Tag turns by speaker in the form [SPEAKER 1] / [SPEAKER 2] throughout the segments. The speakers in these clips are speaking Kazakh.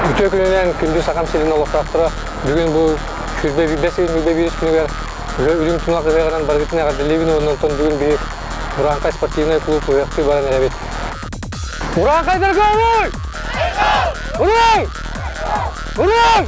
[SPEAKER 1] Bütün gününden gündüz sakam selin olaqtaqtıra. Bugün bu küzbe bir besin küzbe bir günüger. Ürün tunak vegan bargitine kadar Levin ondan bugün bir Urankay Sportivnay klub uyaqtı baran evet. Urankay Dergoy! Uray! Uray!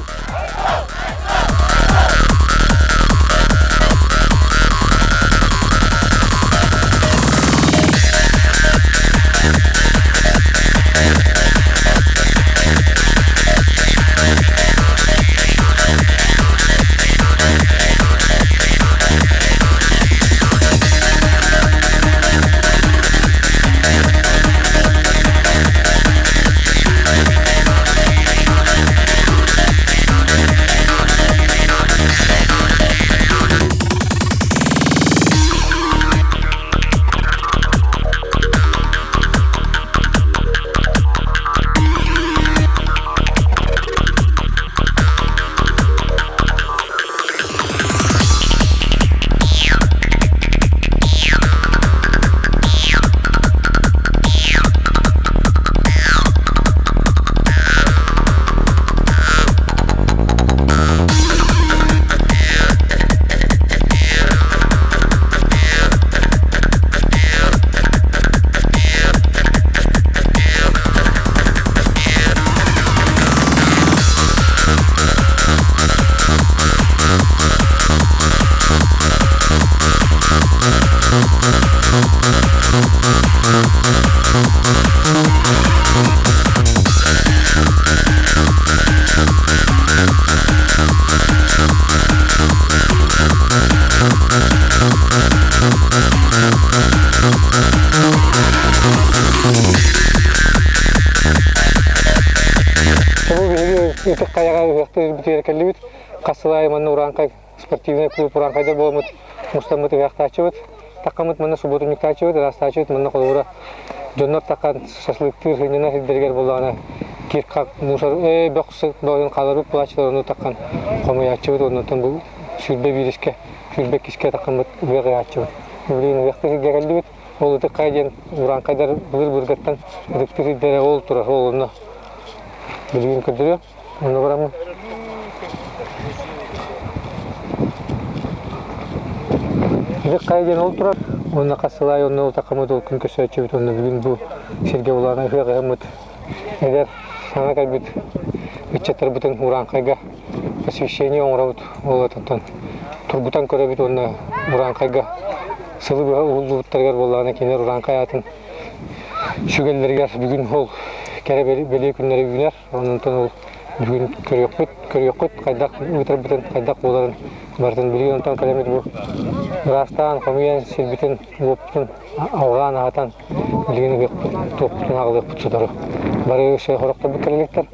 [SPEAKER 1] Итек каяга уяктыр битер келбит. Касылай мана Уранкай спортивный клуб Уранкайда болмут. Мустамыт уяктачыбыт. Такамыт мана субботник тачыбыт, растачыбыт мана колура. Жоннор такан шашлыктыр хинена хидбергер болгана. Киркак мусор боксы доен калырып плачтарыны такан. Комуячыбыт оннан бу сүрбе бириске, сүрбе киске такамыт уягачыбыт. Билин уяктыр келбит. Ол итек кайден Уранкайдар бир-биргеттен риктири дере ол тура, олны. Билин көдүрө. Onu varamı. Bir kayden oldurar. Onu kasılay, onu takamıda ol gün köşeye onu bugün bu sergi olana hıyagamıt. Eğer sana kaybet içetter bütün Urankayga посвящение оңравыт олатан. Турбутан көрөбүт onu Urankayga сылы улуттаргар болланы кинер Urankay атын. Шүгеллергер бүгүн ол кере беле күннери бүгүнер. Онунтан ол бүгін көрөкпүт кайдак үтөрбүтен кайдак боларын бартын билген онтан калемет бу растан комуян силбитен оптун алган атан билген топтун агылып путсудар бары ошо хорокто бүкелектер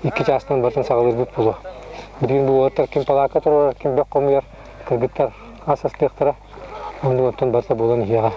[SPEAKER 1] эки жастан бартын сагылып болу билген бу отор ким палака турар ким бек комуяр кыргыттар асастыктара онтон барса болон ияга.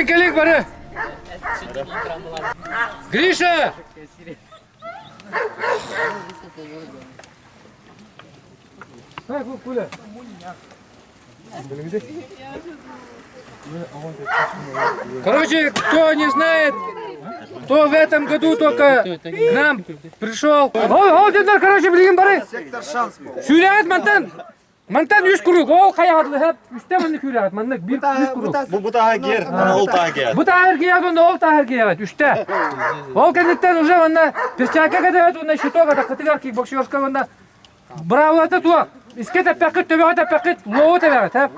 [SPEAKER 1] Келек бары. Гриша! Куля. Короче, кто не знает, кто в этом году только к нам пришел. Ол дедер, короче, білген бары. Сүйләгет мантан. Мантан 100 круг. Ол қаяғатлы хәп. Үсте мені күйләгет. Мандық 100 круг.
[SPEAKER 2] Bu daha ger, ol daha ger.
[SPEAKER 1] Bu tahir giyet, onda ol tahir giyet. Üstte. Ol kenditten уже onda перчатка кадает, onda щиток, это категор кикбоксерска, onda бравлата туа. Искета пакет, төбеге та пакет, лоу төбеге, та.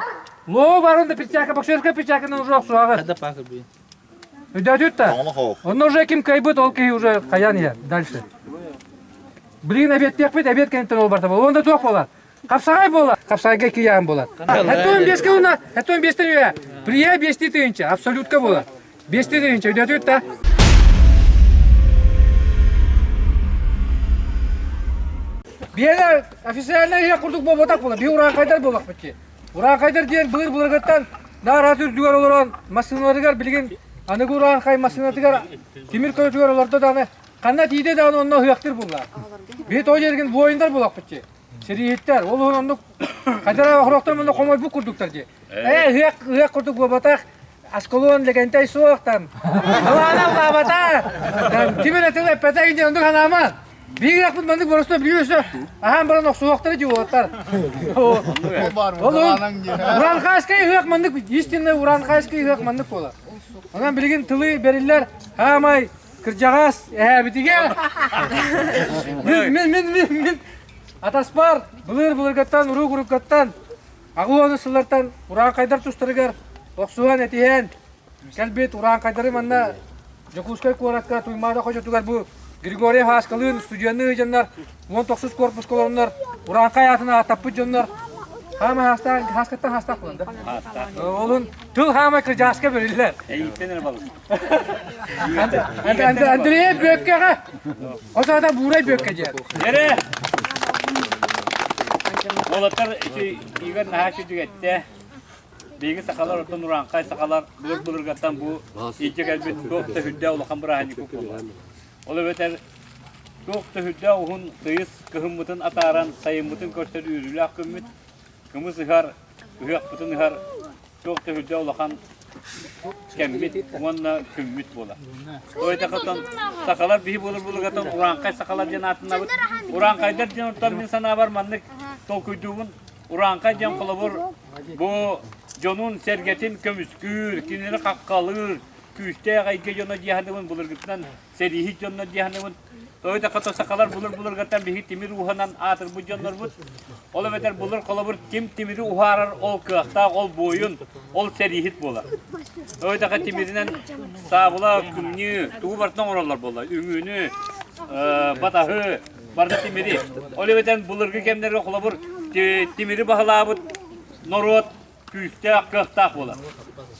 [SPEAKER 1] Лоу бар onda перчатка боксерска, перчаткадан уже оксуагы.
[SPEAKER 3] Когда пахар будет?
[SPEAKER 1] Үдәтүт та. Он уже ким кайбыт, ол кей уже каян я дальше. Блин, обед пекпет, обед кенттен ол барта бол. Онда туак болар. Капсагай болар. Капсагайга киян болар. Хәттон беске уна, хәттон бестен үя. Прия бести тыйынча, абсолютка болар. Бести тыйынча, үдәтүт та. Бияда официально я курдук боботак болар. Би уран кайдар болак битти. Уран кайдар диен былыр-былыргаттан нара түрдүгөр олорон машиналарыгар билген аны уран кай машиналарыгар темир көтүгөр олордо даны канна тийде да онно хыяктыр булар. Бет ой жерген боюндар болак битти. Сериеттер, ол онно кайдара ахроктор монда комой бу курдуктар ди. Хыяк курдук боботак асколон легентай суактан. Алана лабата. Тимиретеле петагинде ондук анама. Биграк бут мандык боросто билүүсө. Ахам баран оксуактары жууаттар. Уранкайский хыяк мандык, истинный уранкайский хыяк мандык болот. Анан билген тылы берилер, хамай кыржагас, битиге. Мен атаспар, былыр-былыргаттан, урук-уруктан, агуаны сыллартан, уран кайдар тустарыгар, оксуан этиен, келбет уран кайдары манна, Жокускай куаратка туймада хожотугар бу, Григорий Хаскалын, студияны жандар, 19 корпус колондар, уран каятына атаппы жандар, хама хаскаттан хастак боланды. Олын тыл хама кыржаска берилер.
[SPEAKER 2] Eğitimler balık.
[SPEAKER 1] Andrei bökkege, o zaman buğray bökke diyor.
[SPEAKER 2] Yere! Olatlar İgan Nahaşı düğette. Bilgi sakalar orta Nurankay sakalar bulur-bulurgattan bu İlcek elbet çok da hüdde olakan bırahani kukullar. Ola beter çok da hüdde ohun kıyız kıhımmıtın ataran sayımmıtın gösteri yürülü hakkımıt. Kımız ıhar, ühyak bıtın ıhar çok da hüdde olakan kemmit, onunla kümmit bola. Oyta katan sakalar bihi bulur-bulurgattan Urankay sakalar cenatına bıt. Urankaylar cenatından min sana var manlık tolkuyduğun Urankay can kolabur bu Jonun sergetin kömüskür, kinleri kakkalır, küçte kayke jona cihanımın bulur gittan, serihi jona cihanımın. Oyda kato sakalar bulur gittan bihi timir uhanan atır bu jonlar bud. Ola beter bulur kolabur kim timiri uharar ol kıhta, ol boyun, ol serihit bolar. Oyda kat timirinden sabula kümnü, tuğu bartnan oralar bolar, üngünü, batahı, barda timiri. Ola beter bulur kemleri kolabur timiri bahala bud, norot. Küçte kıhtak bolar.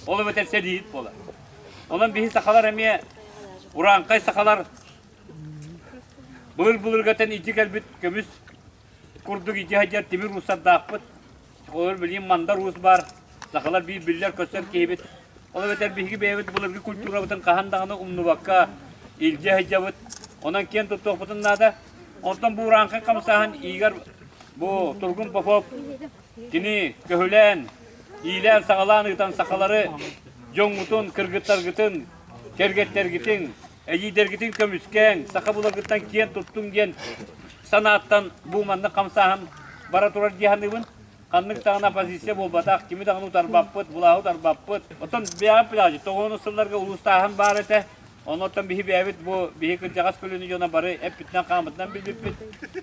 [SPEAKER 2] Ola beter serihit bolar. Olan bihi sakalar emiye Urankay sakalar bulur gaten içi kelbit kömüs kurduk iyice hacer timir ruhsat dağıpıt. Olur bileyim mandar ruhs var. Sakalar bir biller köster kehibit. Ola beter bihigi beyvet bulur bir kultura bıtın kahan dağını umnu bakka. İlce hecabıt. Ondan ken tuttuq bıtın nada. Ondan bu rankın kamsahan iyigar bu Turgun Popov kini köhülen iyiler sağalan ıtan sakaları Jongutun, kırgıtlar gıtın, kergetler gıtın, eyider gıtın kömüsken, saka bular gıttan kiyen tuttun gen sanattan bu manda kamsahan bara turar cihanıbın kanlık tağına pozisya bolbatak, kimi tağını utar bappıt, bulahu utar bappıt. Otan biya plajı, toğunu sırlarga ulustahan barete, ondan bihi beyvet bu bihi kırcağız kölünü jona barı hep bitna kamatdan bilip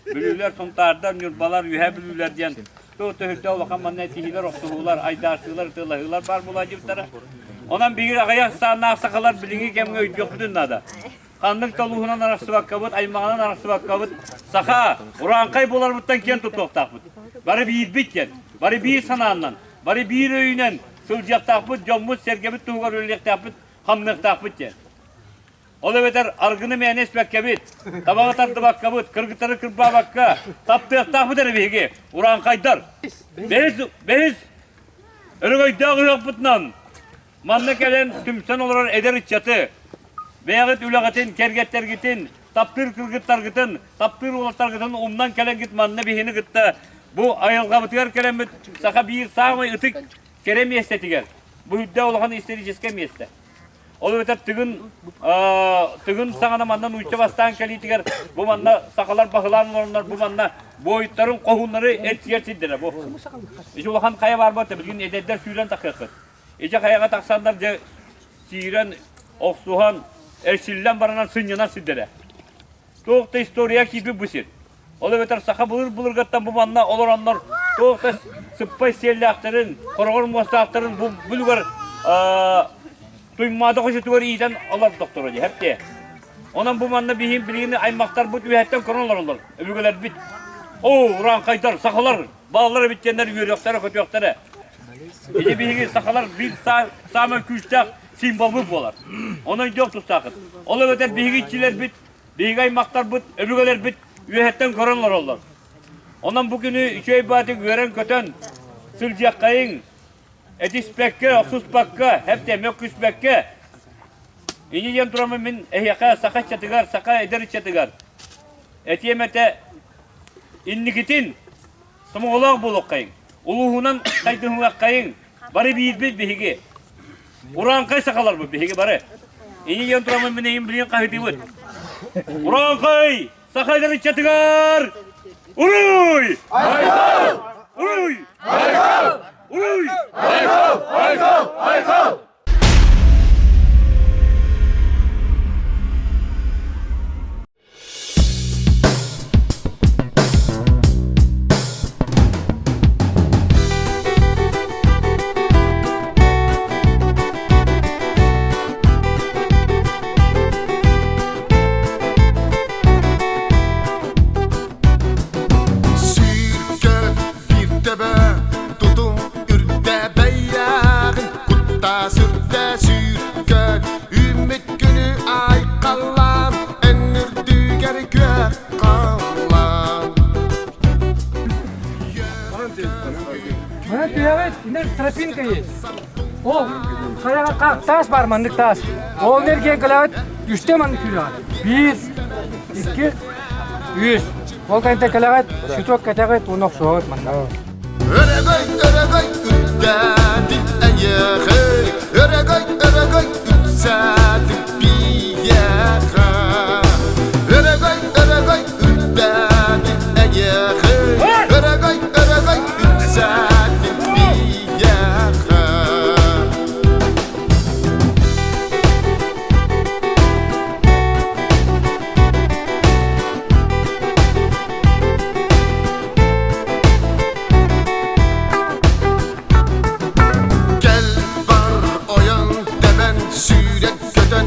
[SPEAKER 2] bülüler sontardan yurbalar yühe bülüler diyen. Tuğ tühürde olakan manne tihiler, oksuhular, aydarsılar, tığlahılar bar bulacıptara. Ondan bir ayak sağına sakalar bilingi kemge öydüktün nada. Kanlık taluğundan arası bakkabıt, aymağından arası bakkabıt. Saka, urankay bolar buttan ken tutuq takbıt. Bari bir bitken, bari bir sanağından, bari bir öyünen sılcak takbıt, jommut, sergebit, tuğgar öylek takbıt, hamlık takbıt ken. Ola beter argını meyanes bakkabit, tabağı tartı bakkabıt, kırgıtarı kırpa bakka, taptığ takbıt eri bihigi, urankaylar. Behiz, ölügay dağı yakbıtnan. Manna gelen tümsen olarak eder içatı. Beyagıt ülağıtın, kergetler gitin, taptır kırgıtlar gitin, taptır ulatlar gitin, umdan gelen git manna bihini gitti. Bu ayılgabıtıgar gelen bit, saka bir sağmay ıtık kerem yestetiger. Bu hüdde olağını istedi ciskem yeste. Olu beter tığın sağına mandan uçça bastan kelitiger. Bu manna sakalar bakılan olanlar, bu manna boyutların kohunları etkiyer siddiler bu. İşte olağan kaya var batı, bilgin ededler suyulan takıkır. İşte kayaga taksanlar siren, oksuhan, erşillen baranan sınyanar siddere. Toğda istoriya gibi bu sir. Ola beter saka bulur gattan bu manna olur onlar. Toğda sıppay selli aktarın, korogor muhasta aktarın bu bulgar duymada koşu tuvar iyiden Allah doktor hoca hep de. Ondan bu manna bihim bilgini aymaktar bu üyetten koronlar olur. Öbürgeler bit. Oo rankaylar, sakalar, bağları bitkenler yürüyoklara, kötüyoklara. İşte bilgi sakalar bir sağma küçük simbol bu bolar. Onun yok tutakın. Ola beter bilgiçiler bit, bilgi aymaktar bit, öbürgeler bit, üyetten koronlar olur. Ondan bugünü şey batık veren kötön, sılcak kayın, etis bekke, oksus bakka, hep de mökküs bekke. İni yem duramı min ehyaka saka çatıgar, saka eder çatıgar. Etiyemete innikitin, tamam olağ buluk kayın. Uluhunan kaydıhınak kayın, bari bir bihigi. Uran kay sakalar bu bihigi bari. İni yem duramı min eyim bilin kahidi bud. Uran kay, saka eder çatıgar. Uruy! Aykal! Uruy! Aykal! Uruy! Aykal! Aykal! Aykal!
[SPEAKER 3] Evet, iner trapin kayı. O kayağa kalk taş var mandık taş. O nereye gelavet düşte mandık yürüyor. 1, 2, 3. O kayıta gelavet şutok katavet onu soğut mandık.
[SPEAKER 4] Öregay üttadi ayağı. Öregay ütsadi biyağı. Öregay üttadi ayağı. Öregay ütsadi. Gel var oyan deben sürek göden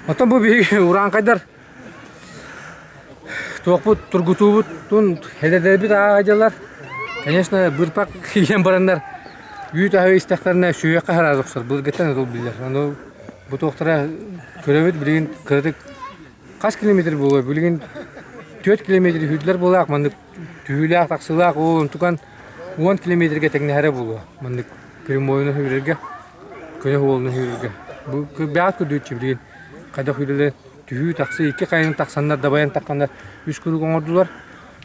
[SPEAKER 3] Отон bu bir uran kadar toqput turgutubutun hederderbit ağacalar. Конечно, bırpak yiyen baranlar büyük ahı istaklarına şöye qaharaz oqsar. Bırgatan ol bilir. Onu bu toqtara köröbüt bilgin kırdık. Kaç kilometre buluyor? Bilgin 4 kilometre hüdler bolaq mandık tüylaq taqsılaq o tukan 10 kilometrege tekne hare buluyor. Mandık kırım oyunu hürerge. Köne oğlunu hürerge. Bu biat ködütçü bilgin. Kada hürele tüyü taqsı iki qayın taqsanlar dabayan taqanlar 3 kuruk oңордулар.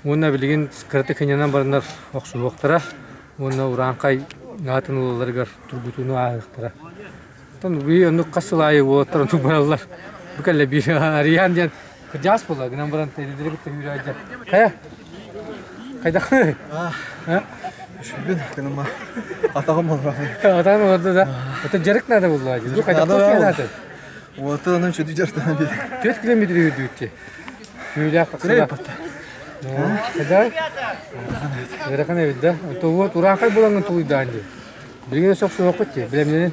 [SPEAKER 3] Ona bilgin kırtık kenyanan baranlar oqsu oqtara. Ona uran qay атын уларга тургутуну аяктыра. Тон би ону касылайы оттар ту баралар. Букале би ариан ден кыржас бола гынан баран теледерге түйрәҗә. Кая? Кайда?
[SPEAKER 5] Шүбен кыныма атагым бар.
[SPEAKER 3] Атан орда да. Ата жарык нада булла. Ду кайда токенаты.
[SPEAKER 5] Отының чөтү жартан бир.
[SPEAKER 3] 4 километр йөрдүкче. Юлак кыла. Кайда? Яракан эвидә. То вот уран кай булган туйда инде. Билген соксу окытчы. Билемнен.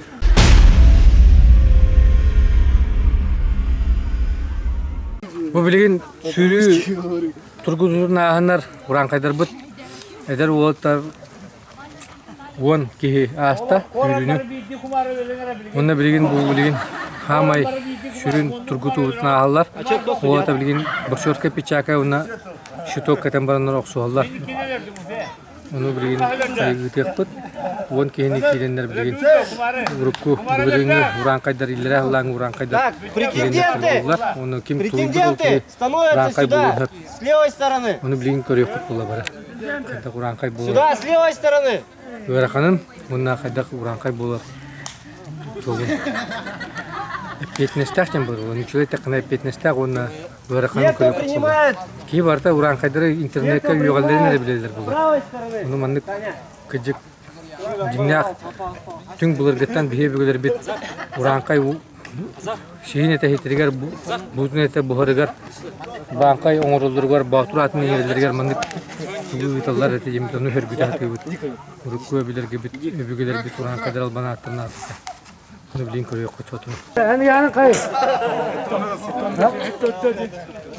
[SPEAKER 3] Bu bilgin sürü turguzurna ahnar uran kayдар bit. Eder oğultar 10 kihi asta sürünü. Onda bilgin bu bilgin hamay sürün turgutubutna ahlar. Oğultar bilgin boşorka pichaka ona şutok katambaranlar oqsuallar. Onu bilgin saygıtekpit. 10 kihini kirenler bilgin. Urukku bilgin uran kaydar illere ahlan uran kaydar kirenler bulurlar. Onu kim
[SPEAKER 6] Претенденты становятся сюда, с левой стороны.
[SPEAKER 3] Onu bilgin körüyüp bulla bara. Kaydak uran kay bulur.
[SPEAKER 6] Сюда, с левой стороны.
[SPEAKER 3] Öğrekanın bundan kaydak uran kay bulur. Çoğun. Petnestakçan bulur. Onu çöle takına petnestak ona öğrekanın
[SPEAKER 6] Те, кто
[SPEAKER 3] körüyüp bulla.
[SPEAKER 6] принимает
[SPEAKER 3] Ki varta uran kaydarı internette yoğalları nere bilirler
[SPEAKER 6] с
[SPEAKER 3] bulur.
[SPEAKER 6] правой стороны.
[SPEAKER 3] Onu mandık kıcık dinyak tüm bulurgattan bihe bögeler bit uran kay şeyin ete hitirigar buzun ete buharıgar bankay oңorulurgar batur atını yerlerger mandık bu vitallar ete yemitonu her güte hatı bit urukku bilerge bit bögeler bit uran kadar albana attırna atı bunu bilin koruyor koçotun yani yani kay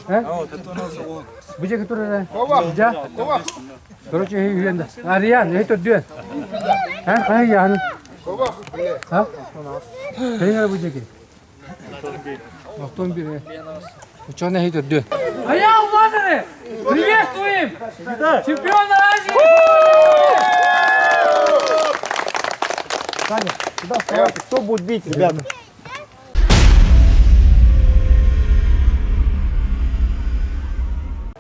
[SPEAKER 3] ha bu je kutura ja короче hüyende arayan ne tüdün ha kay yani ha kayın bu je ki Автон бире. Учёный идёт дё. А я у Лазары! Приветствуем! Чемпиона Азии! Саня, сюда вставайте. Кто будет бить, ребята?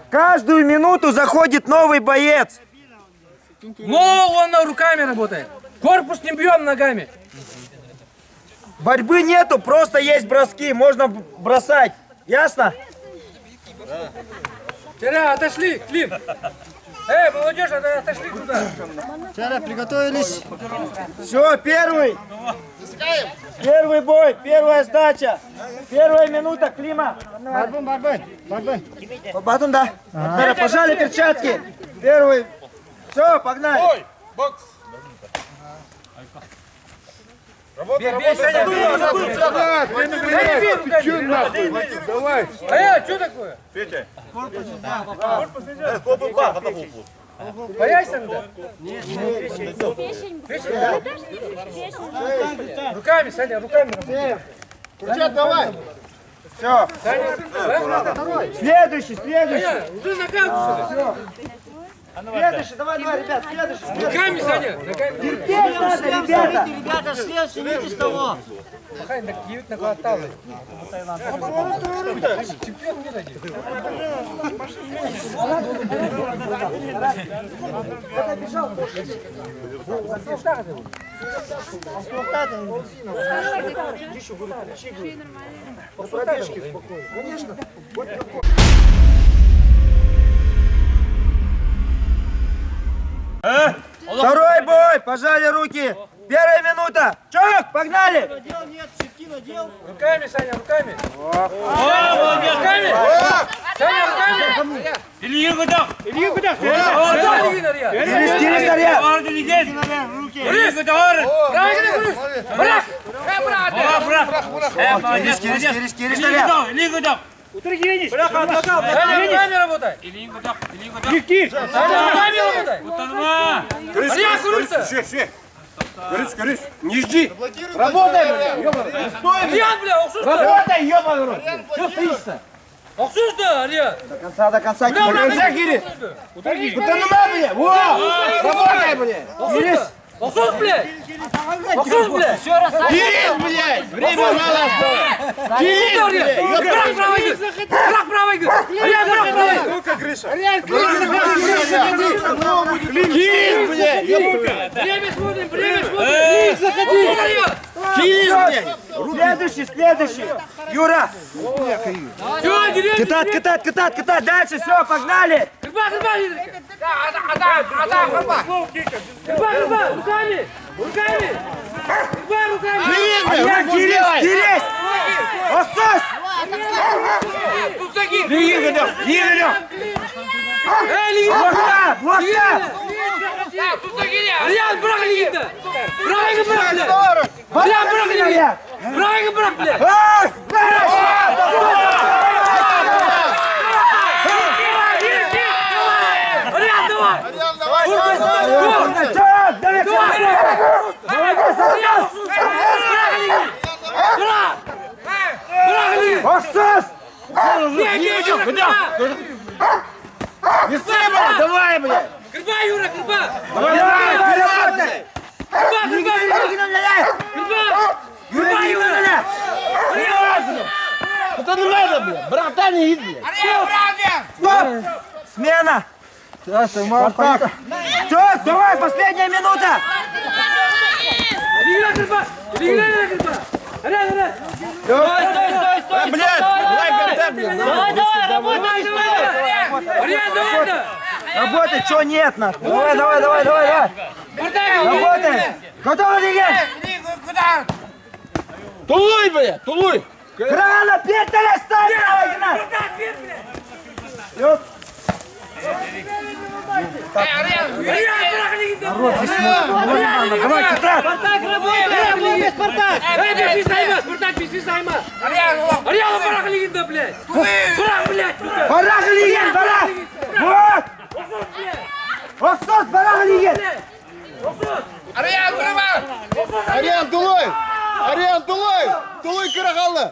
[SPEAKER 6] Каждую минуту заходит новый боец.
[SPEAKER 3] Ну, он руками работает. Корпус не бьем ногами.
[SPEAKER 6] Борьбы нету, просто есть броски, можно бросать. Ясно?
[SPEAKER 3] Вчера отошли, Клим. Молодежь, отошли туда.
[SPEAKER 6] Вчера приготовились. Все, первый. Первый бой, первая сдача. Первая минута, Клима. Барбын. Батун, да. Пожали перчатки. Первый. Все, погнали. Бой, бокс. Бей, Саня,
[SPEAKER 3] Давай. Что такое?
[SPEAKER 7] Петя.
[SPEAKER 6] корпус
[SPEAKER 3] Боясь иногда? Руками, Саня, руками.
[SPEAKER 6] Кричат, давай. Все. Следующий.
[SPEAKER 3] Уже ногами.
[SPEAKER 6] Следующий, давай, ребят, следующий.
[SPEAKER 3] Руками, Саня.
[SPEAKER 6] Терпеть надо, ребята.
[SPEAKER 8] Ребята, слез, снимите с того.
[SPEAKER 3] Махай, накидывать на кварталы. Чемпион мира.
[SPEAKER 6] Второй бой, пожали руки. Первая минута. Чок, погнали.
[SPEAKER 3] Руками, Саня, руками. Руками. Саня, руками.
[SPEAKER 2] Илья Гудах!
[SPEAKER 6] Через наряд.
[SPEAKER 2] Илья Гудах!
[SPEAKER 3] Бırak! Bırak! Bırak!
[SPEAKER 2] Молодец, молодец. Илин гудок. Утро гениш.
[SPEAKER 3] Ногами работай.
[SPEAKER 2] Илин гудок.
[SPEAKER 3] Ногами работай.
[SPEAKER 2] Утанма.
[SPEAKER 3] Арьян, крутится.
[SPEAKER 7] Горыч, не жди. Работай, бля, ёбаный. Не стой, бля.
[SPEAKER 3] Арьян, бля, уксус да.
[SPEAKER 7] Работай, ёбаный рот. Что стоишь-то?
[SPEAKER 3] Уксус да, Арьян.
[SPEAKER 7] До конца,
[SPEAKER 3] Бля,
[SPEAKER 7] Гири. Утаныма, бля. Во! Работай, бля. Гири.
[SPEAKER 3] Уксус, блядь. Уксус, блядь.
[SPEAKER 7] Гири, блядь. Время мало осталось. Гири, блядь.
[SPEAKER 3] Брак правый гыз. Брак правый гыз. Арьян, брак правый.
[SPEAKER 7] Ну-ка, Гриша. Гири, блядь.
[SPEAKER 3] Время смотрим, время смотрим. Лик, заходи.
[SPEAKER 7] Гири, блядь.
[SPEAKER 6] Следующий. Юра.
[SPEAKER 3] Все, деревья.
[SPEAKER 6] Катать. Дальше, все, погнали.
[SPEAKER 3] Гырба. Руками. Гырба, руками.
[SPEAKER 6] Кирис. Остас.
[SPEAKER 3] Тустаки.
[SPEAKER 6] Гири. Блокта.
[SPEAKER 3] Тустаки. Арьян, брак лигинді. Правайғы брак, блядь. Арьян, брак лигинді. Правайғы брак, блядь. Арьян, давай.
[SPEAKER 6] Остас.
[SPEAKER 7] Не стой, блядь. Давай, блядь.
[SPEAKER 3] Гырба, Юра, гырба.
[SPEAKER 6] Давай.
[SPEAKER 3] Гырба, Юра.
[SPEAKER 7] Это не надо, блядь. Братан, не иди, блядь.
[SPEAKER 6] Стоп. Смена. Чёрт, давай, последняя минута.
[SPEAKER 3] Лигина, гырба. Арьян.
[SPEAKER 7] Стой, блядь.
[SPEAKER 3] Давай, работай. Арьян, давай.
[SPEAKER 6] Работай, чё нет нас? Давай. Работай. Готово, Лигин?
[SPEAKER 7] Тулуй, блядь, тулуй.
[SPEAKER 6] Крана, петля, ставь! Давай, Катрат!
[SPEAKER 3] Спартак, работай! Спартак! Спартак, пиши сайма! Арьян, барах легенда, блядь! Барах, блядь!
[SPEAKER 6] Барах, Лигин, барах! Вот! Оксус, барах, Лигин!
[SPEAKER 7] Ариан, тулуй. Тулуй, Карахалла.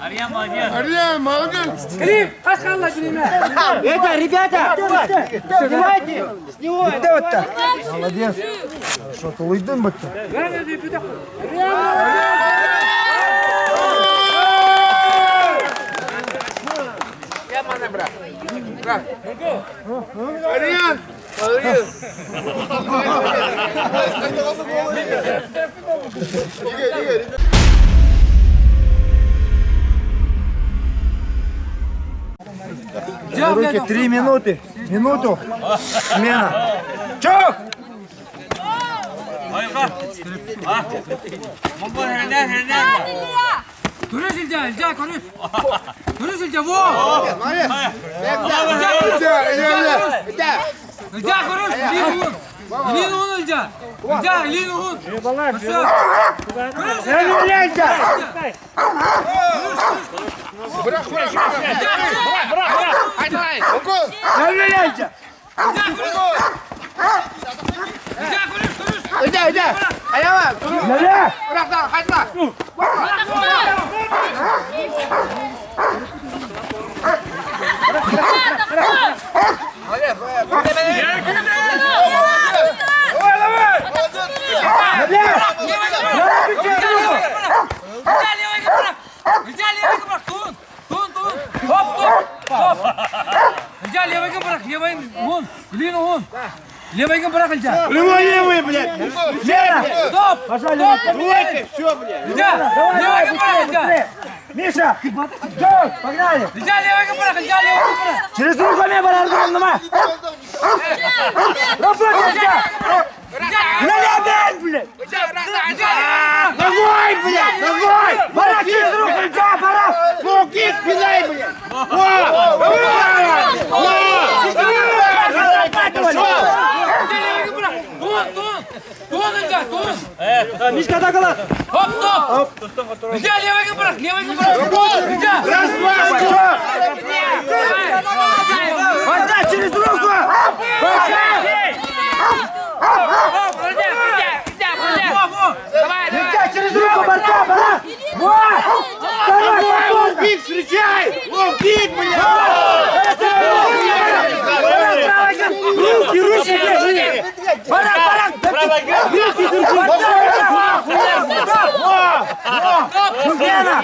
[SPEAKER 2] Арьян, молодец.
[SPEAKER 7] Ариан, молодец.
[SPEAKER 3] Клим, асхалла, Клим!
[SPEAKER 6] Это, ребята! Снимайте! Снимайте! Вот так!
[SPEAKER 5] Молодец. Что, ты уйдем, бать?
[SPEAKER 7] Ариан, молодец.
[SPEAKER 6] Руки 3 минуты! Минуту! Смена! Чок!
[SPEAKER 3] Көріс Илжа, көріс! Көріс Илжа, во! Илжа, көріс! Илин ұғын, Илжа! Илин ұғын! Левый брак, Илжа!
[SPEAKER 6] Левый, блядь! Смена!
[SPEAKER 3] Стоп!
[SPEAKER 6] Пожалуйста!
[SPEAKER 7] Все, блядь.
[SPEAKER 3] Илжа! Левый брак, Илжа!
[SPEAKER 6] Миша! Чок! Погнали!
[SPEAKER 3] Илжа, левый брак, Илжа, левый брак!
[SPEAKER 6] Через руками баран нема! Работай, Илжа! Блядь, блядь! Давай, блядь! Давай! Барак через руку, Илжа! Барак!
[SPEAKER 7] Кик, пинай, блядь.
[SPEAKER 6] Мишка доколад.
[SPEAKER 3] Хоп, стоп! Витя, левый брак, левый брак! Витя!
[SPEAKER 6] Раз, два, Вода через руку! Витя, через руку, борта, пора! Вот! Второй, лоу-кик, встречай! Лоу-кик, блядь! Руки, руки, держи! Пора! Руки, держи! Мужчина!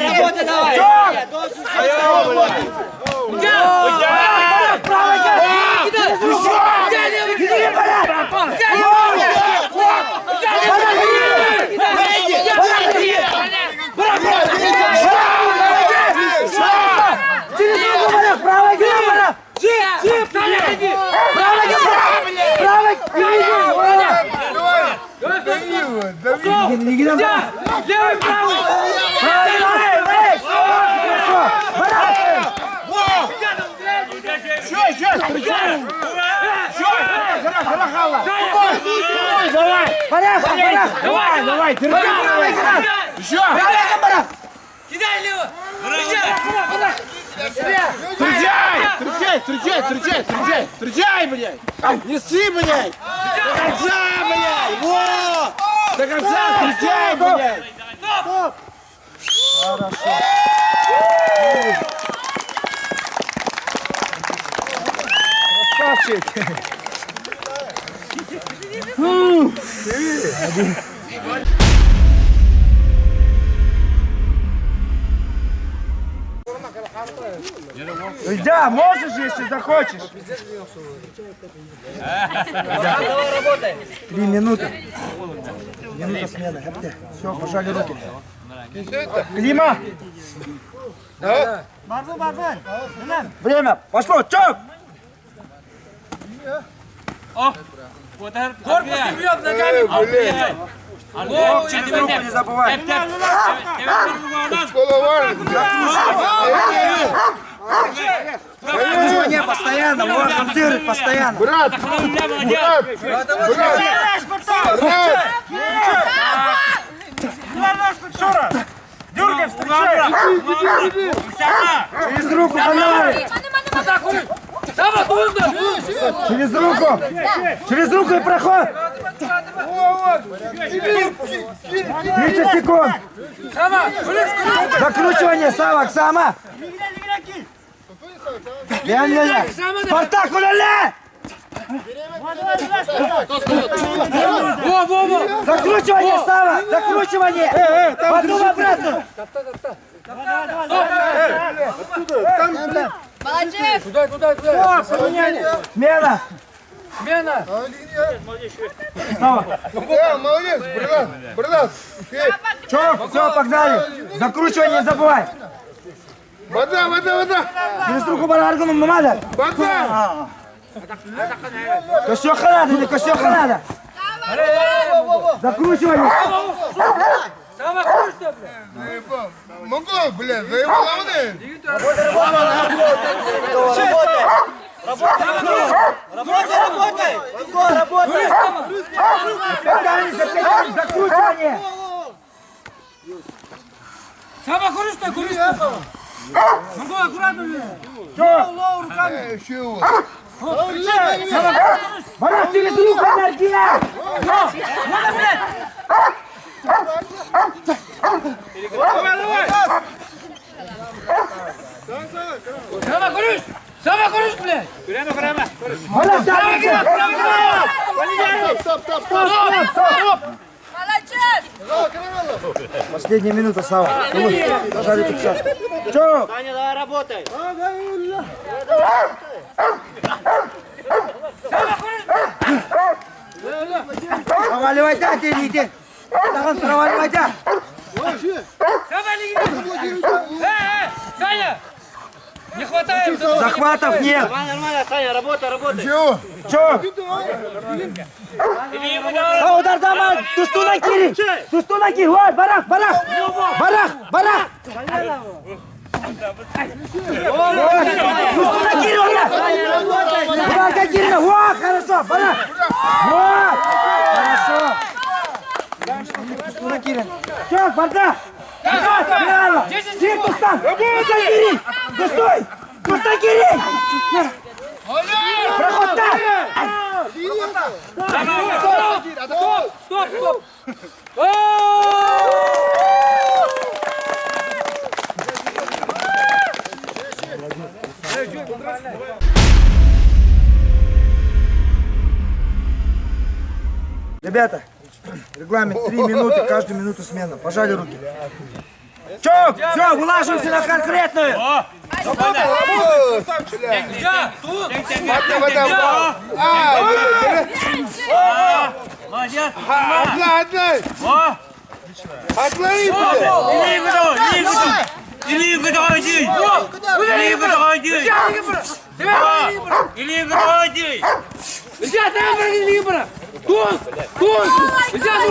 [SPEAKER 8] Работа давай!
[SPEAKER 6] Давай, держи! Еще!
[SPEAKER 3] Кидай лево!
[SPEAKER 6] Встречай, блядь! Неси, блядь! До конца, блядь! Во! До конца, встречай, блядь! Красавчик! Да, можешь, если захочешь. 3 минуты. Минута смены. Все, пожали руки. Клима. Время. Пошло. Чок.
[SPEAKER 3] Корпус не бьет ногами!
[SPEAKER 6] О, через руку не забывай. Закручивание постоянно, можно дыры постоянно.
[SPEAKER 7] Брат!
[SPEAKER 6] Дергай, встречай! Через руку, каналы! Через руку! Через руку и проход! 30 секунд! Закручивание, Сава, Оксана! Леон, Спартак, удаляй! Закручивание, Сава! Закручивание! Потом обратно!
[SPEAKER 9] Молодец!
[SPEAKER 3] Туда!
[SPEAKER 6] Смена!
[SPEAKER 3] Смена!
[SPEAKER 7] Молодец, брат!
[SPEAKER 6] Чок, все, погнали! Закручивание не забывай!
[SPEAKER 7] Вода!
[SPEAKER 6] Через руку бараргуну надо!
[SPEAKER 7] Вода!
[SPEAKER 6] Кощёха надо, не кощёха надо! Закручивание!
[SPEAKER 3] Сама хуй, что, бля?
[SPEAKER 7] Могу, блядь, заебал один!
[SPEAKER 6] Закручивание!
[SPEAKER 3] Сама хуй, что? Могу аккуратно, бля!
[SPEAKER 7] Лоу руками!
[SPEAKER 6] Барак, через руку энергия!
[SPEAKER 3] Сама хуй, блядь!
[SPEAKER 6] Барак, давай!
[SPEAKER 7] Стоп!
[SPEAKER 9] Молодец!
[SPEAKER 6] Последняя минута, Сава. Пожали пятьсот. Чё?
[SPEAKER 8] Саня, давай работай!
[SPEAKER 6] Проваливай, да, иди. Таган, проваливай, да.
[SPEAKER 3] Сама лиги! Саня! Не хватает!
[SPEAKER 6] Захватов нет.
[SPEAKER 8] Нормально, Саня, работай!
[SPEAKER 7] Чего?
[SPEAKER 6] Чё? Сава, удар, давай! Тусту на кири! Ой, барах! Тусту на кири, удар! Удар, как кири! Во, хорошо, барах! Вот! Хорошо! Чё, борта! Право! Тихо, Тустан! Тустан, Кирилл! Пустой! Пустой, Кирилл! Проход так!
[SPEAKER 3] Стоп!
[SPEAKER 6] Ребята, регламент 3 минуты, каждую минуту смена. Пожали руки. Чё? Все, вылаживаемся на конкретную.
[SPEAKER 2] Молодец! Илига давай!
[SPEAKER 3] Ребята, Либра! Туз! Ребята,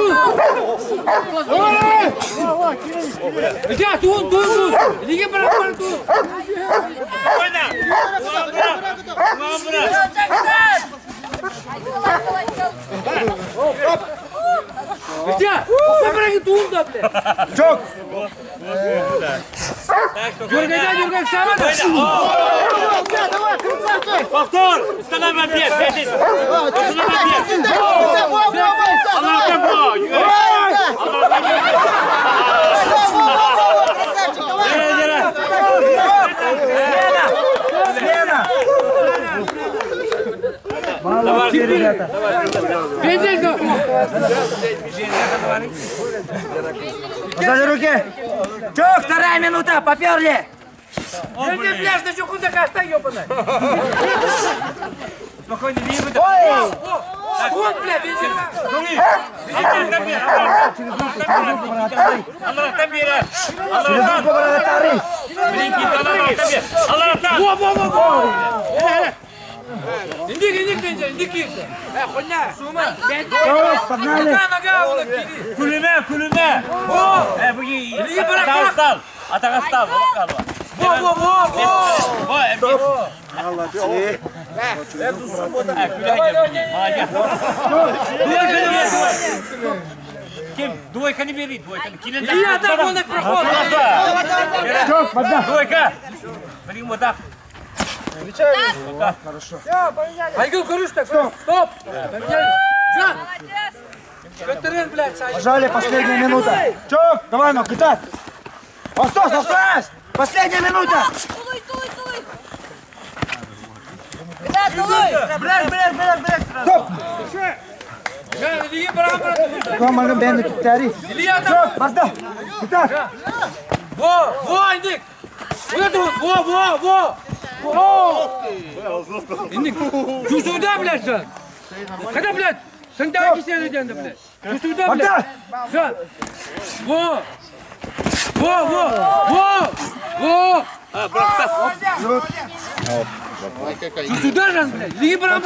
[SPEAKER 3] Туз! Либра! Ребята, собрали Тунда, блядь!
[SPEAKER 6] Чок!
[SPEAKER 3] Дергай, сама!
[SPEAKER 2] Повтор! Устанавливай объект!
[SPEAKER 6] Смена! Молодцы, ребята! Пожали руки! Чок, 2 минута, поперли!
[SPEAKER 3] Бензин, блядь, на чуху закаста, ёбаная!
[SPEAKER 2] Спокойно, не
[SPEAKER 3] Вот, блядь, бензин!
[SPEAKER 6] Через руку, вратарь!
[SPEAKER 3] Иди, хуйня! Сума!
[SPEAKER 6] Чок, погнали!
[SPEAKER 3] Нога, улыб, кири!
[SPEAKER 2] Kulüme! Bugün Atağa stal. Kim? Двойка не бери, двойка.
[SPEAKER 3] Илья, так он на проход!
[SPEAKER 6] Чок, вода!
[SPEAKER 2] Двойка! Бери вот так.
[SPEAKER 3] Айгул, куришь так? Стоп! Жан! Катерин, блядь, Саня!
[SPEAKER 6] Пожали, последняя минута! Чок, давай, ну, китай! Осталось! Последняя минута! Стоп!
[SPEAKER 3] Жан, иди, браво!
[SPEAKER 6] Команда бенди китари!
[SPEAKER 3] Илья, так!
[SPEAKER 6] Чок, базда! Китай!
[SPEAKER 3] Во, индик! Вот это вот, во! Индик, сюда, блядь, Жан! Когда, блядь? Сында кисель еденді, блядь! Сюда, блядь! Жан! Во! Сюда, Жан, блядь! Иди, браво!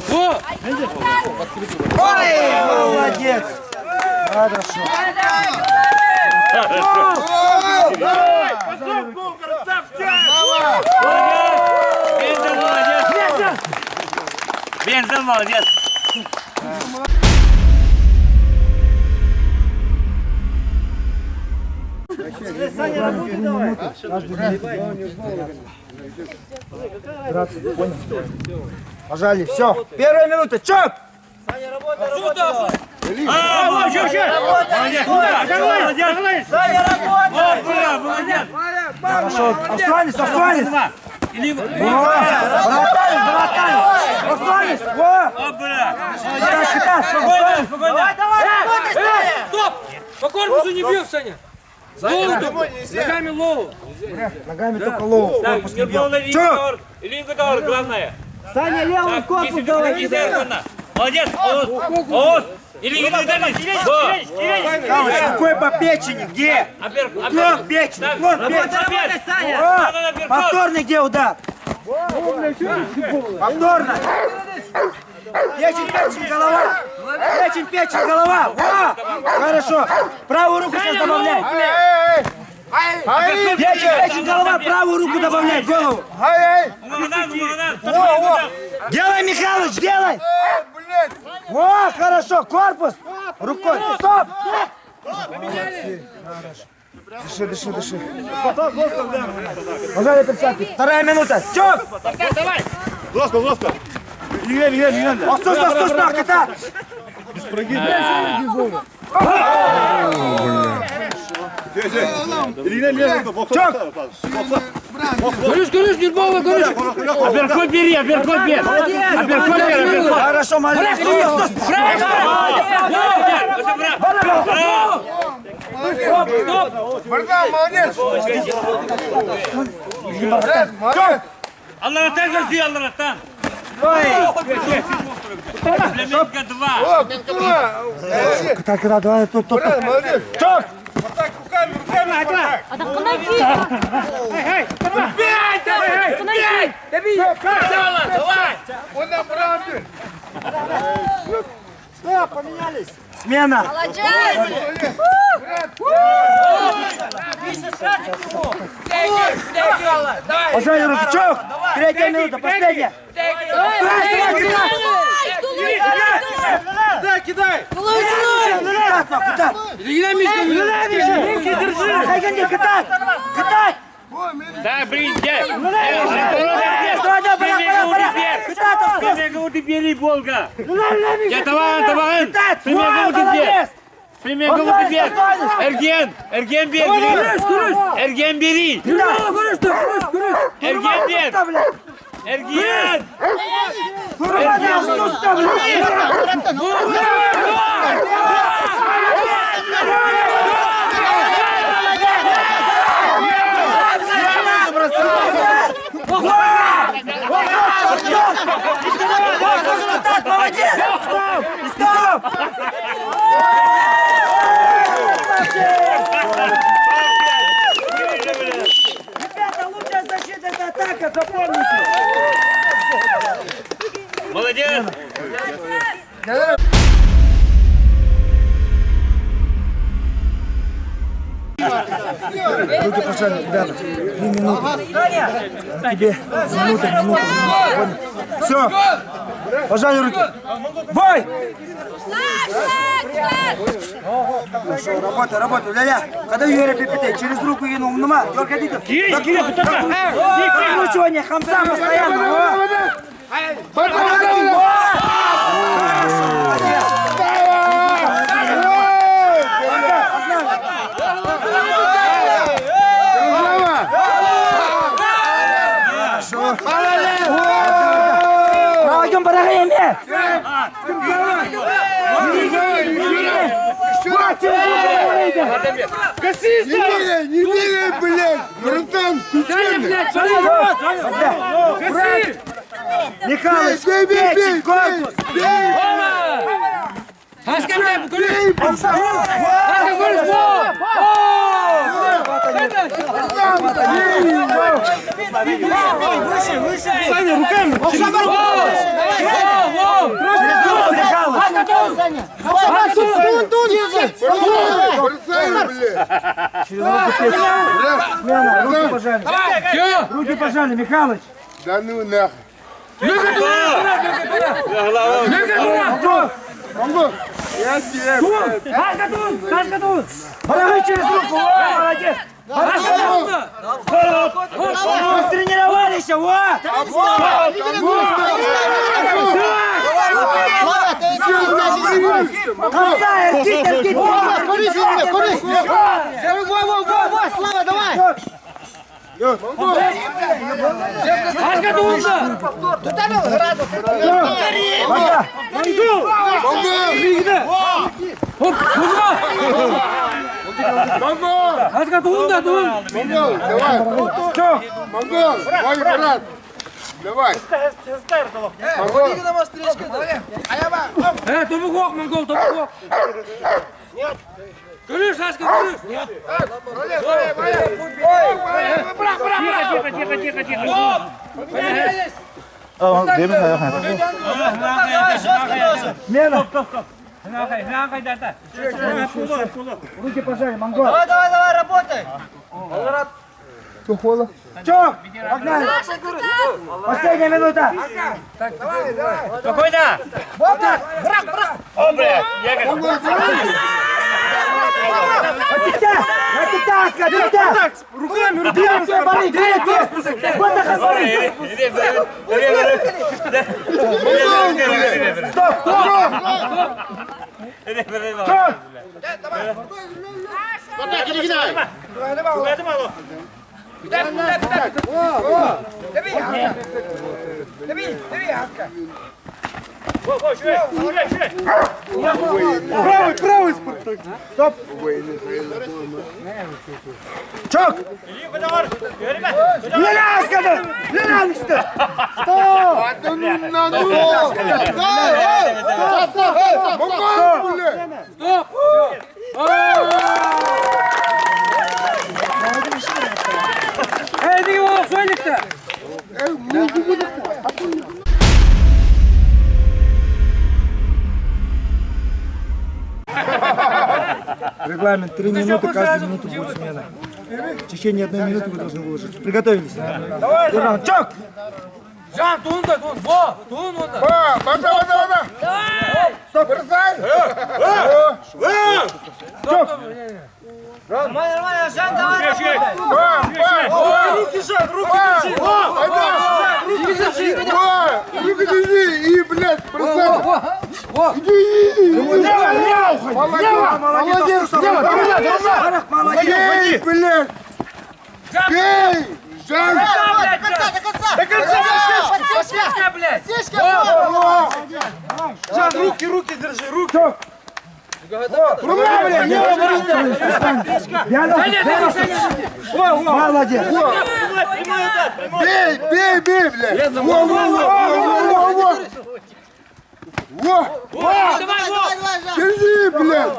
[SPEAKER 3] Во!
[SPEAKER 6] Ой, молодец! Хорошо!
[SPEAKER 2] Бензин молодец!
[SPEAKER 6] Пожали, все. Первая минута. Чок!
[SPEAKER 3] Сюда!
[SPEAKER 6] Хорошо. Останься! Останься!
[SPEAKER 3] Стоп! По корпусу не бьешь, Саня! Лоу, ногами лоу!
[SPEAKER 6] Ногами только лоу. Корпус не бьет. Чок!
[SPEAKER 2] Лингудор, главное!
[SPEAKER 6] Саня, левый корпус давай.
[SPEAKER 2] Молодец! Оус! Или
[SPEAKER 6] Какой по печени? Где? Клон печени! Клон печени! Повторный где удар? Повторно! Печень, голова! Печень, голова! Во! Хорошо! Правую руку сейчас добавляй! Печень, голова! Правую руку добавляй! Голову! Делай, Михалыч, делай!
[SPEAKER 5] Во, хорошо, корпус. Рукой. Стоп. Молодцы. Хорошо. Дыши, дыши. Пожалуй, перчатки. 2 минута. Чёк.
[SPEAKER 6] Давай! Жестко! Легенда!
[SPEAKER 5] Стой, китай.
[SPEAKER 3] Görüş, Gülbaba, görüş.
[SPEAKER 2] Аперкот бери, аперкот бери. Аперкот бери, аперкот.
[SPEAKER 5] Хорошо, молодец.
[SPEAKER 2] Аллараттан gözü Аллараттан. Племенка 2.
[SPEAKER 5] Китай, давай, тут. Чёк. Смена. Пожалуй, руки. Чёк. 3 минута, последняя.
[SPEAKER 6] Кидай!
[SPEAKER 5] Китай.
[SPEAKER 2] Да, бриньте. Племенка утепели, Волга. Я давай. Племенка утепели. Племенка утепели. Ergen bir. Ergen biri. Ergen bir. Ergen.
[SPEAKER 5] Ребята, лучшая защита — это атака, запомните.
[SPEAKER 2] Молодец.
[SPEAKER 5] Руки пожали, ребята. 3 минуты. Тебе минута. Все. Пожали руки. Бой! Хорошо, работай, Ляля. Когда Юрий ППТ, через руку вину, нема. Прикручивание, хамса постоянно. Идем по ногам.
[SPEAKER 6] Не бегай, блядь! Братан,
[SPEAKER 5] Михалыч,
[SPEAKER 6] бей!
[SPEAKER 5] корпус!
[SPEAKER 3] Саня, руками.
[SPEAKER 5] Смена, руки пожали. Руки пожали, Михалыч.
[SPEAKER 6] Да ну нахуй!
[SPEAKER 5] Монго! Порогай через руку, молодец! Мы тренировались, вот!
[SPEAKER 8] Слава, давай!
[SPEAKER 6] Монгол, давай! Монгол, мой брат! Давай! Монгол!
[SPEAKER 3] Топукок, Монгол, топукок. Görüş, Сашка, görüş. Тихо.
[SPEAKER 5] Смена! Руки пожали, Монгол!
[SPEAKER 8] Давай, работай!
[SPEAKER 5] Чок! Погнали! Последняя минута!
[SPEAKER 2] Спокойно!
[SPEAKER 5] Вот так! Брак!
[SPEAKER 2] О, блядь!
[SPEAKER 5] Руками! Вот так! Стоп! Правый, Спартак! Стоп! Чок! Лелян, сказал! Лелян, что?
[SPEAKER 3] Ey, ne o söylekte?
[SPEAKER 5] Регламент 3 минуты, каждую минуту будет смена. В течение 1 минуты вы должны выложиться. Приготовились. Давай! Чок!
[SPEAKER 3] Can tun da tun. Bo, tun onda.
[SPEAKER 5] Стоп! Чок!
[SPEAKER 8] Нормально, Жан, давай.
[SPEAKER 5] Руки, Жан, руки держи! Руки держи! Руки держи! И, блядь, бросай! Иди! Молодец! Молодец! Блядь! Бей! Жан!
[SPEAKER 3] До конца! Подсечка, блядь!
[SPEAKER 5] Жан, руки держи! Руки! Молодец! Бей, блядь! Держи, блядь!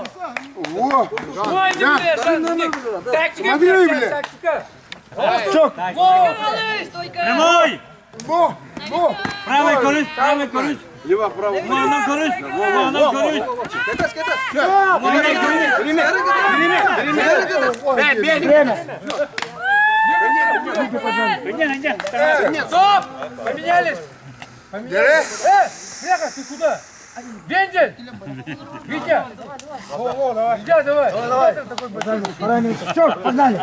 [SPEAKER 3] Ой, не блядь! Тактика,
[SPEAKER 5] Смотри,
[SPEAKER 3] блядь!
[SPEAKER 5] блядь.
[SPEAKER 3] Тактика!
[SPEAKER 5] Чок!
[SPEAKER 2] Прямой!
[SPEAKER 5] Во!
[SPEAKER 2] Правый корыш! Лево, право! Вон корыш!
[SPEAKER 3] Стоп! Поменялись! Бляха, ты куда? Вендель! Витя! Витя, давай!
[SPEAKER 5] Чок, погнали!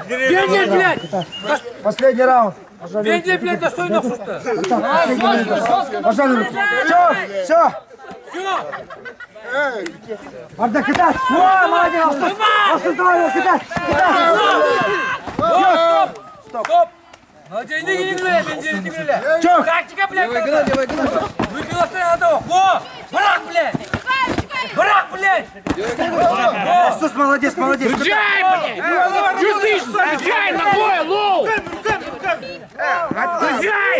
[SPEAKER 3] Вендель, блядь!
[SPEAKER 5] Последний раунд.
[SPEAKER 3] Вендель, блядь, достойно хуста!
[SPEAKER 5] Пожалуй, чок, все.
[SPEAKER 3] Все!
[SPEAKER 5] Можно кидать. О, молодец. Осознавай, кидать.
[SPEAKER 3] Стоп! Молодец, не гуляй, Вендель, не гуляй!
[SPEAKER 5] Чок.
[SPEAKER 3] Тактика, блядь! Выпила стоянного! Во! Брак, блядь! Брак, блядь!
[SPEAKER 5] Сус, молодец.
[SPEAKER 6] Встречай, блядь! Чувствуешь? Встречай, ногой, лоу! Встречай!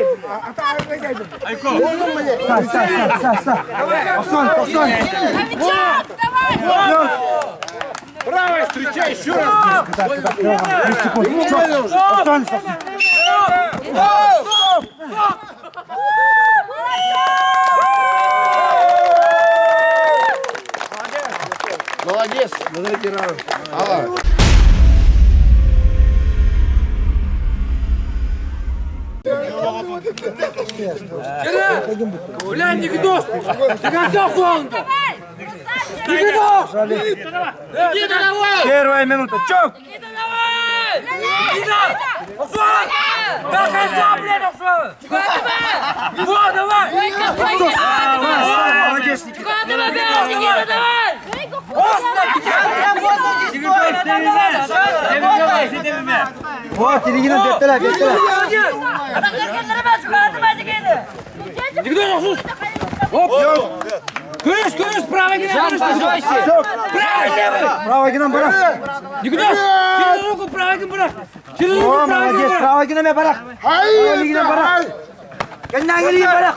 [SPEAKER 5] Постой.
[SPEAKER 6] Правой встречай, еще раз! Молодец!
[SPEAKER 3] Блядь, не видос! До конца фланга! Не видос!
[SPEAKER 5] Первая минута. Чок.
[SPEAKER 3] Никита! Ушел! До конца, блядь, ушел! Вот, давай!
[SPEAKER 5] Молодец, Никита.
[SPEAKER 3] Давай!
[SPEAKER 5] Вот, Ильина, беттеле.
[SPEAKER 3] Күрес, правый гинам,
[SPEAKER 5] Правый гинам барах.
[SPEAKER 3] Через руку, правый гинам барах.
[SPEAKER 5] О, молодец, правый гинам барах. Правый гинам барах. Кеннан гинам барах.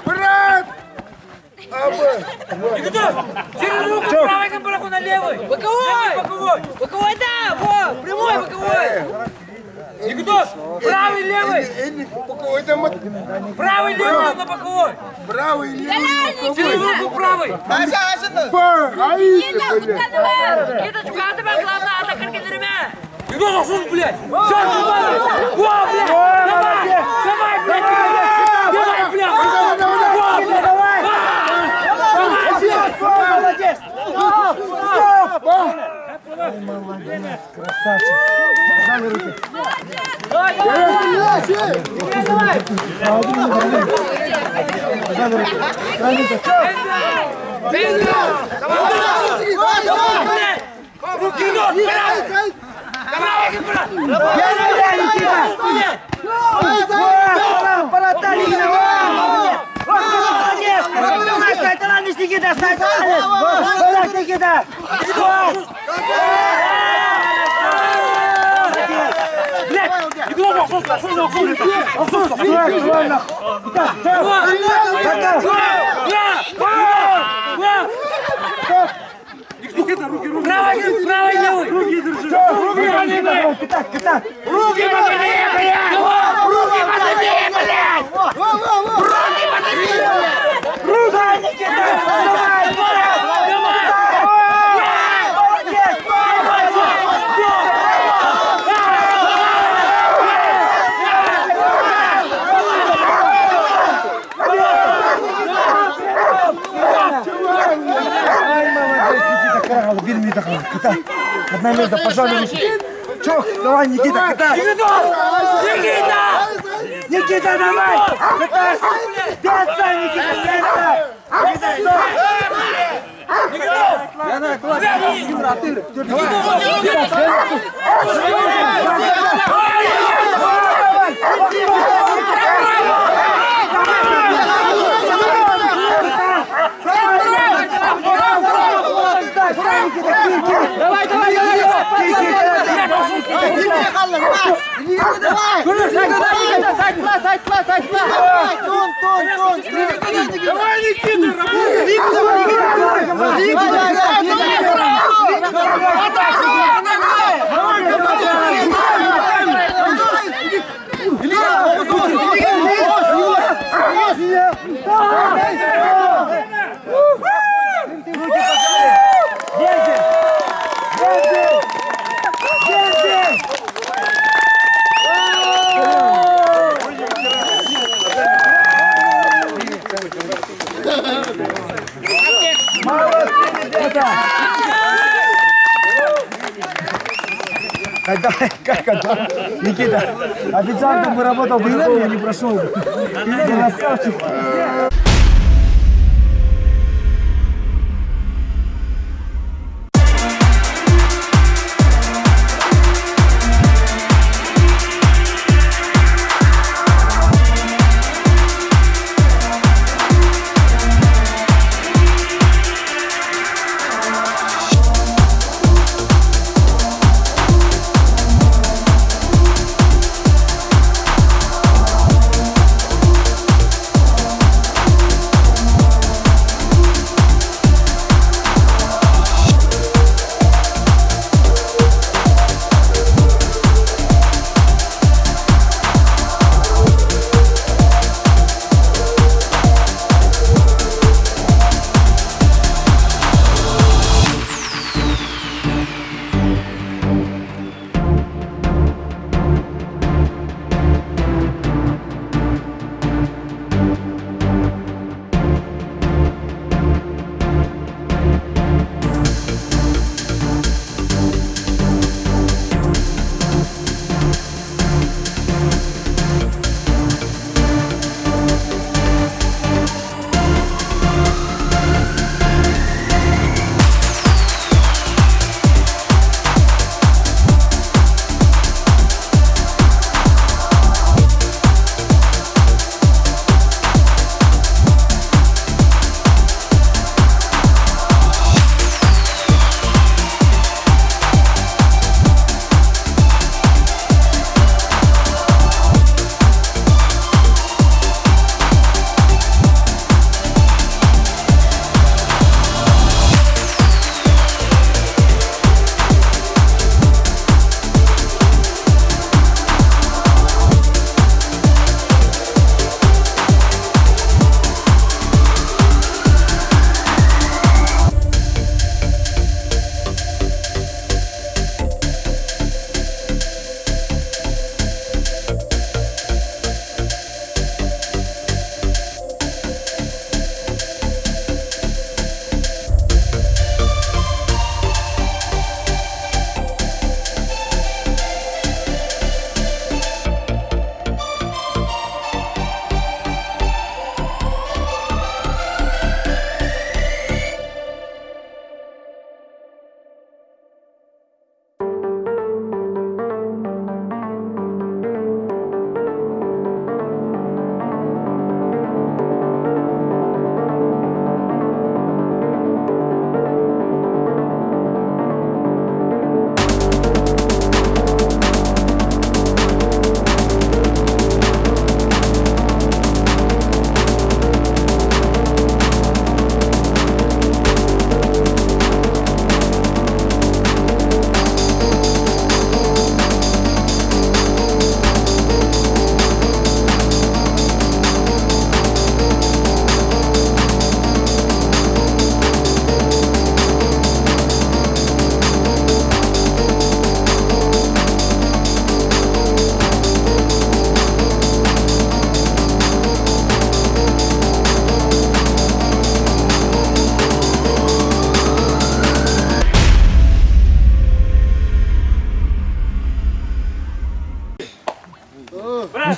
[SPEAKER 3] Через руку, правый гинам барах, на левый. Боковой, да, вот, прямой боковой. Никудос, правый, левый. Правый, левый, на боковой. Через руку, правый. Никудос, Асус, блядь. Все, давай. Во, блядь. Давай, блядь. Давай, блядь. Во, блядь.
[SPEAKER 5] Молодец. Молодец, красавчик. Дай руки.
[SPEAKER 3] Правый, левый. Руки держи. Руки подними, блядь. Руки подними, блядь. Руки подними, блядь. Руки, Никита.
[SPEAKER 5] Bir mi takım? Kita. Одна лезда, пожалуйста. Чок, давай, Никита, китай. Никита, давай. Китай. Пятся, Никита, пятся.
[SPEAKER 3] Давай, давай,
[SPEAKER 5] Когда? Никита, официантом бы работал бы, я не прошел бы. Красавчик.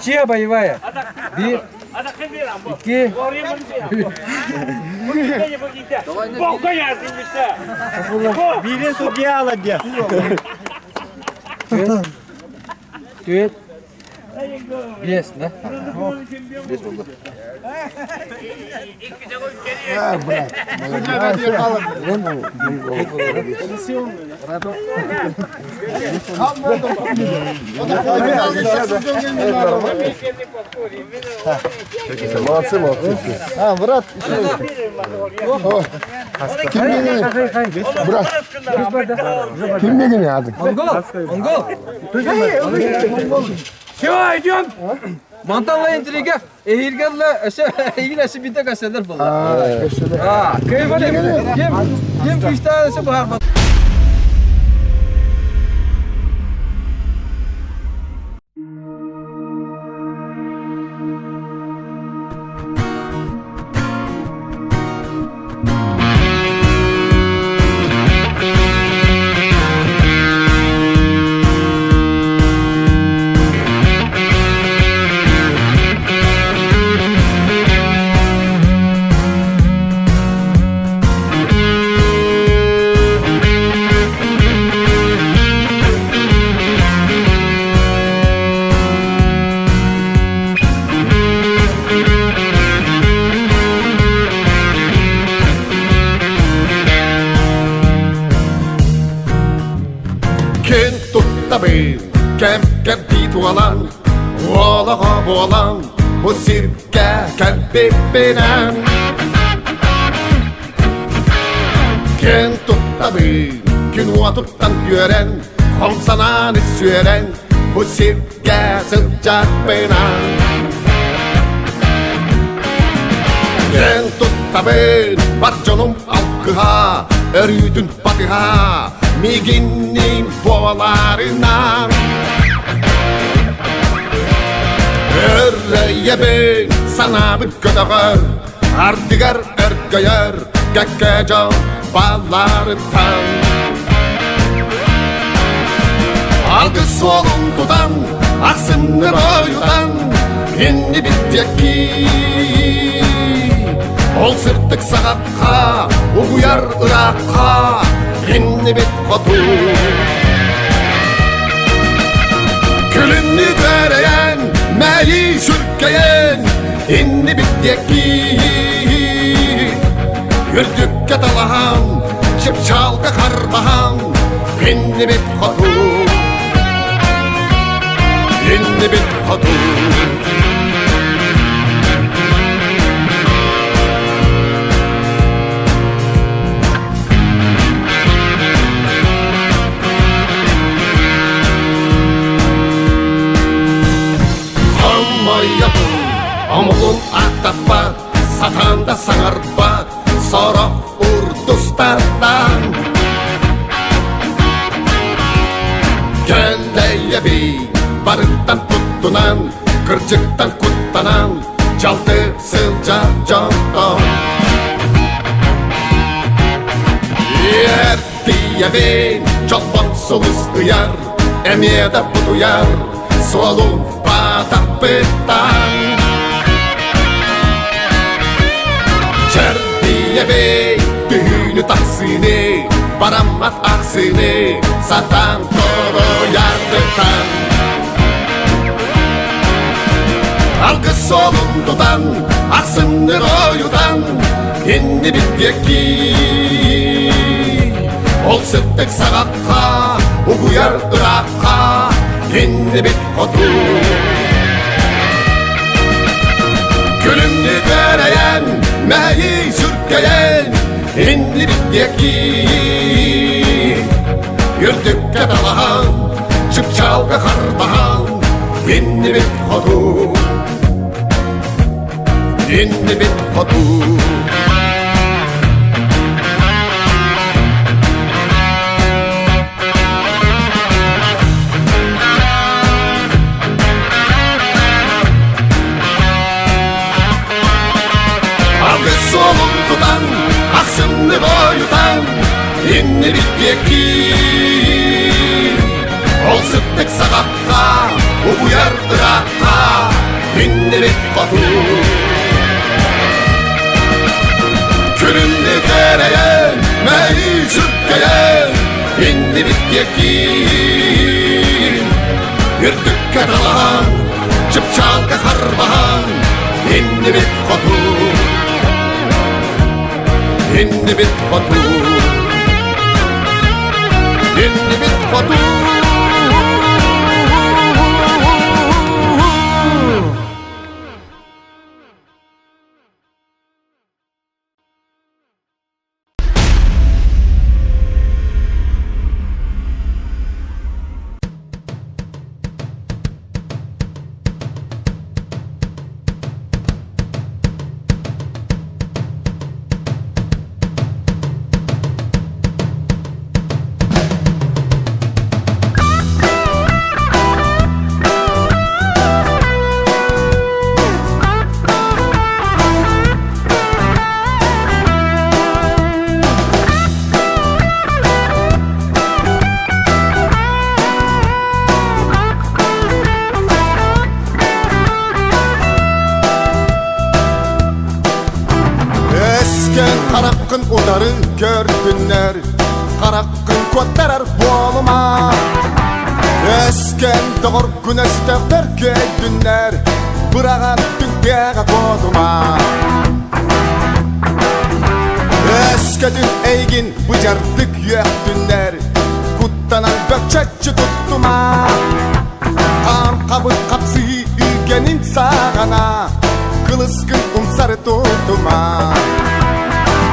[SPEAKER 3] Общая боевая. 1, 2, 3.
[SPEAKER 6] Birin судья aладья.
[SPEAKER 3] 4, 5, да?
[SPEAKER 7] Молодцы, молодцы.
[SPEAKER 5] А, брат,
[SPEAKER 7] Kimle gene aldık?
[SPEAKER 3] Монгол. Все, идем. Манталла интрига. Эйргадла, эйгин бите касселер булды. Кем киштасы бар.
[SPEAKER 4] Kem titualan Ola bolan Bu sirke kalbipinen Ken tuttabi Gün vatuktan gören Komsanan süren Bu sirke sıcak binen Ken tuttabi Barcanım alkıha Örüdün batıha Miginin boğalarından Örreye ben sana bir kötüğür Ardıgar örgüyür Gökkece ballarından Algı solundudan Aksındır oyudan Inni bitecek ki Ol sırtık sağakka Uyar Irak'a İnni bit kotu Külünü göreyen Meyi sürkeyen İnni bit yeki Yürdükke dalahan Şıpşalga karbahan İnni bit kotu İnni bit kotu Omulun atapat, satanda sangarbat Sorok urdustardan Gölleye bir barıktan tuttunan Kırcıktan kuttanan Çaldı sılca candan Yer diye ben Çolpan soluz ıyar Emiyede butuyar Solun patapıtan Çerdiye bey, düğünü taksini Baramat aksini Satan toro yardıktan Algı solundudan Aksındır oyudan İndi bitteki Ol sırtık sağakka Uyar Irak'a İndi bit kotu Külünü göreyen Meyi sürkeyen İnli bitteki Yürdükke dalahan Çıpçalga karbahan İnli bit kotu İnli bit kotu Solundudan, aksındı boyudan İnni bitteki Ol sırtık sağakka Uyar Irak'a Hindi bit kotu Külünlü kereyen Meyi çükkeyen Hindi bit yekin Yırtık katalan Çıpçalka karbahan Hindi bit kotu Hindi bit kotu Hindi bit kotu Karakkın udarı gördünler Karakkın kottarar boluma Esken doğur güneştekler göydünler Bırağan dünkega koduma Eskedin eygin bıcardık yöktünler Kuttanan bökçekçi tuttuma Kan kabıt kapsı ülgenin sağana Kılıskın umsarı tutuma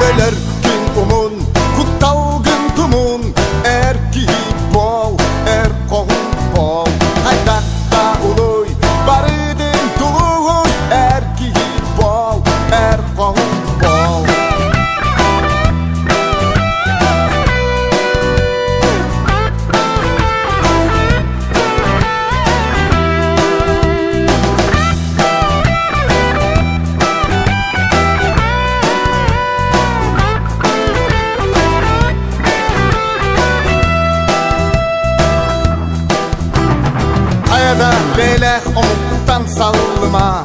[SPEAKER 4] Öler gün umun, kuttalgın tumun Erki bol, kohun bol Haydakta uluy, barıdın tuluy Erki bol, kohun bol Belek omuktan sallıma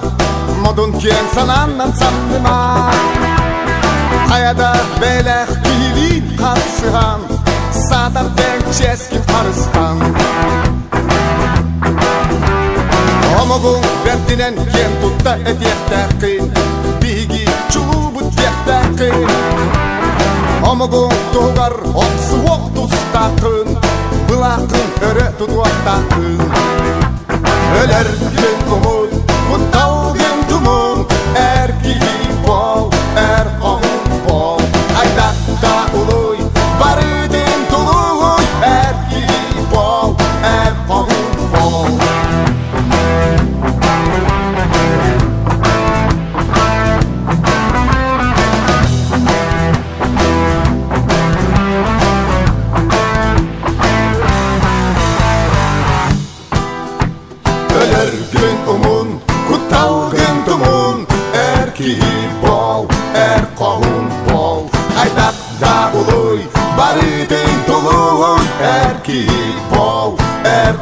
[SPEAKER 4] Modun kien sanandan sallıma Hayada belek bilin kalsıhan Sadar denk çeskin harıstan Omugun verdinen kien tutta ediyektekin Bigi çubut yektekin Omugun tuğar oksu oktustakın Bılakın öre tutuaktakın Öler gün umun, kuttal gün tumun Erki bol, kohun bol Aydakta uluy, barıdın tuluy Erki bol, kohun bol Öler gün umun, kuttal gün tumun Erki bol, kohun bol Aydakta uluy, barıdın tuluy Erki bol,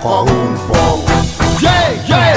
[SPEAKER 4] kohun bol Yeah, yeah!